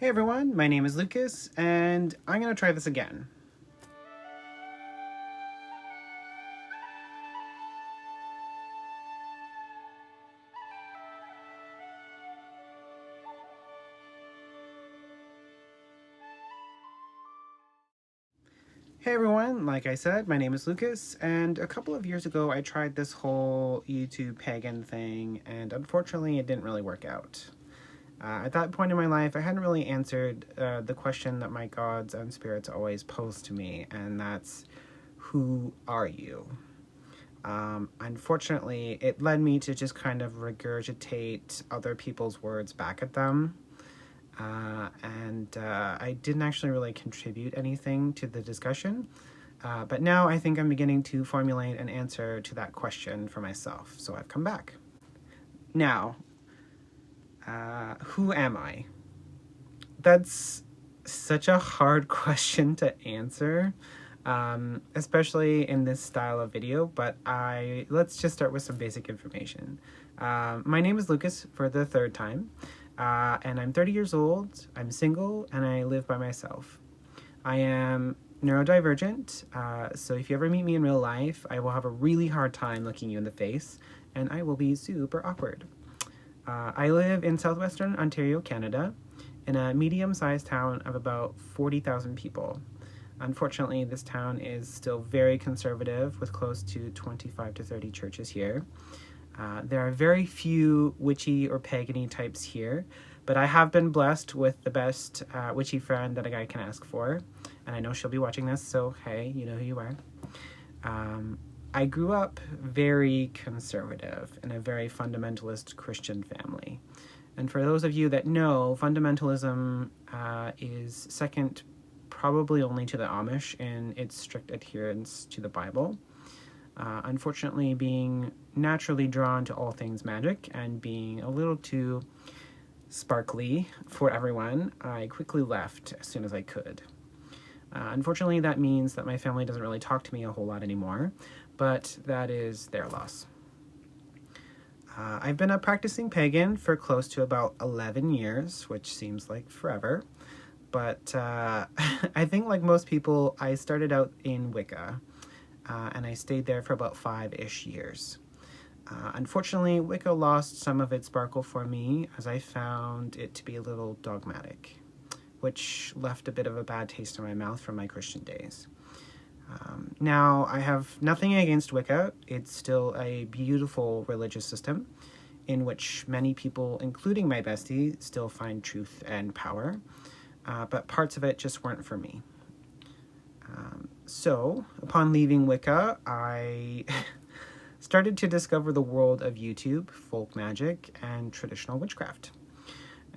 Hey everyone, my name is Lucas, and I'm going to try this again. Hey everyone, like I said, my name is Lucas, and a couple of years ago I tried this whole YouTube pagan thing, and unfortunately it didn't really work out. At that point in my life, I hadn't really answered the question that my gods and spirits always pose to me, and that's, who are you? Unfortunately, it led me to just kind of regurgitate other people's words back at them. I didn't actually really contribute anything to the discussion, but now I think I'm beginning to formulate an answer to that question for myself, so I've come back. Now, who am I? That's such a hard question to answer, especially in this style of video, but let's just start with some basic information. My name is Lucas for the third time. And I'm 30 years old, I'm single, and I live by myself. I am neurodivergent, so if you ever meet me in real life, I will have a really hard time looking you in the face, and I will be super awkward. I live in southwestern Ontario, Canada, in a medium-sized town of about 40,000 people. Unfortunately, this town is still very conservative, with close to 25 to 30 churches here. There are very few witchy or pagany types here, but I have been blessed with the best witchy friend that a guy can ask for, and I know she'll be watching this, so hey, you know who you are. I grew up very conservative in a very fundamentalist Christian family, and for those of you that know, fundamentalism is second probably only to the Amish in its strict adherence to the Bible. Unfortunately, being naturally drawn to all things magic and being a little too sparkly for everyone, I quickly left as soon as I could. Unfortunately, that means that my family doesn't really talk to me a whole lot anymore, but that is their loss. I've been a practicing pagan for close to about 11 years, which seems like forever, but I think like most people, I started out in Wicca. And I stayed there for about 5-ish years. Unfortunately, Wicca lost some of its sparkle for me as I found it to be a little dogmatic, which left a bit of a bad taste in my mouth from my Christian days. Now, I have nothing against Wicca. It's still a beautiful religious system in which many people, including my bestie, still find truth and power, but parts of it just weren't for me. So, upon leaving Wicca, I started to discover the world of YouTube, folk magic, and traditional witchcraft.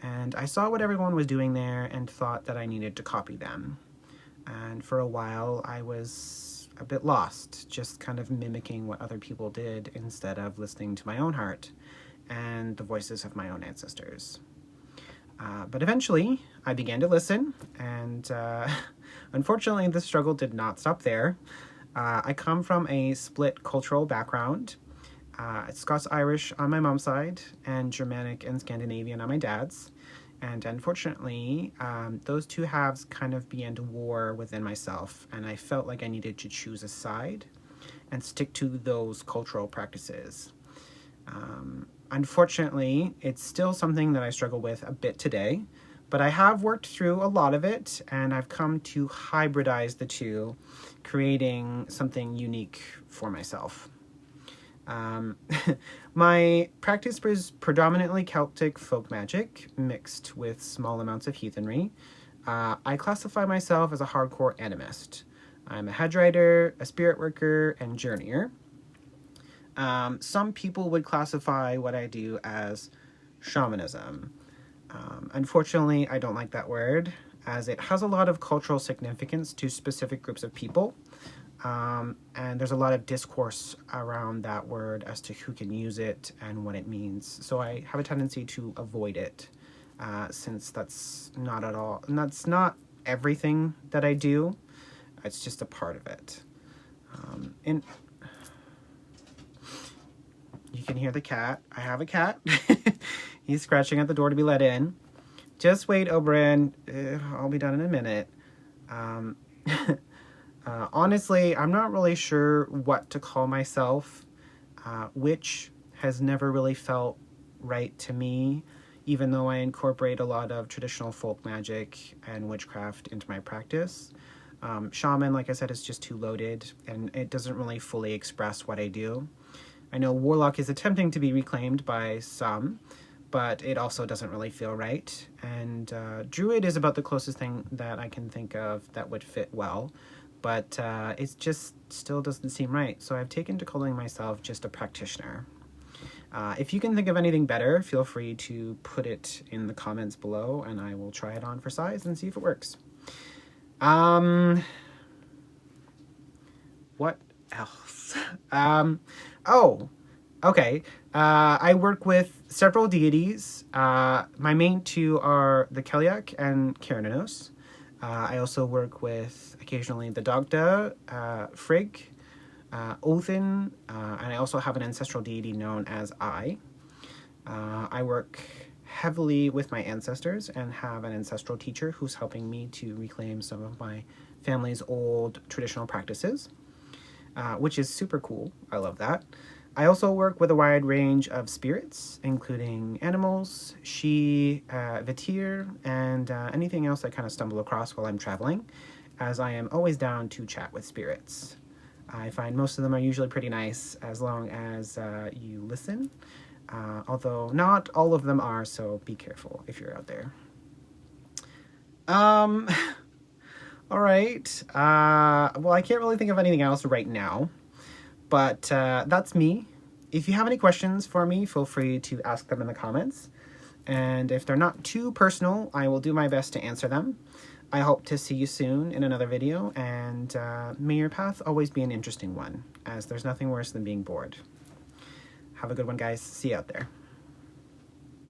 And I saw what everyone was doing there and thought that I needed to copy them. And for a while, I was a bit lost, just kind of mimicking what other people did instead of listening to my own heart and the voices of my own ancestors. But eventually, I began to listen, and unfortunately, the struggle did not stop there. I come from a split cultural background. Scots-Irish on my mom's side, and Germanic and Scandinavian on my dad's. And unfortunately, those two halves kind of began to war within myself, and I felt like I needed to choose a side and stick to those cultural practices. Unfortunately, it's still something that I struggle with a bit today, but I have worked through a lot of it, and I've come to hybridize the two, creating something unique for myself. My practice was predominantly Celtic folk magic, mixed with small amounts of heathenry. I classify myself as a hardcore animist. I'm a hedge rider, a spirit worker, and journeyer. Some people would classify what I do as shamanism. Unfortunately, I don't like that word, as it has a lot of cultural significance to specific groups of people, and there's a lot of discourse around that word as to who can use it and what it means. So I have a tendency to avoid it, since that's not everything that I do. It's just a part of it. And you can hear the cat. I have a cat. He's scratching at the door to be let in. Just wait, Oberon. I'll be done in a minute. Honestly, I'm not really sure what to call myself. Witch has never really felt right to me, even though I incorporate a lot of traditional folk magic and witchcraft into my practice. Shaman, like I said, is just too loaded, and it doesn't really fully express what I do. I know Warlock is attempting to be reclaimed by some, but it also doesn't really feel right. And Druid is about the closest thing that I can think of that would fit well, but it just still doesn't seem right. So I've taken to calling myself just a practitioner. If you can think of anything better, feel free to put it in the comments below, and I will try it on for size and see if it works. What else? Oh, okay. I work with several deities. My main two are the Keliak and Keranos. I also work with occasionally the Dagda, Frigg, Othin, and I also have an ancestral deity known as I. I work heavily with my ancestors and have an ancestral teacher who's helping me to reclaim some of my family's old traditional practices, which is super cool. I love that. I also work with a wide range of spirits, including animals, Vitir, and anything else I kind of stumble across while I'm traveling, as I am always down to chat with spirits. I find most of them are usually pretty nice as long as you listen, although not all of them are, so be careful if you're out there. All right. Well, I can't really think of anything else right now, but that's me. If you have any questions for me, feel free to ask them in the comments. And if they're not too personal, I will do my best to answer them. I hope to see you soon in another video, and may your path always be an interesting one, as there's nothing worse than being bored. Have a good one, guys. See you out there.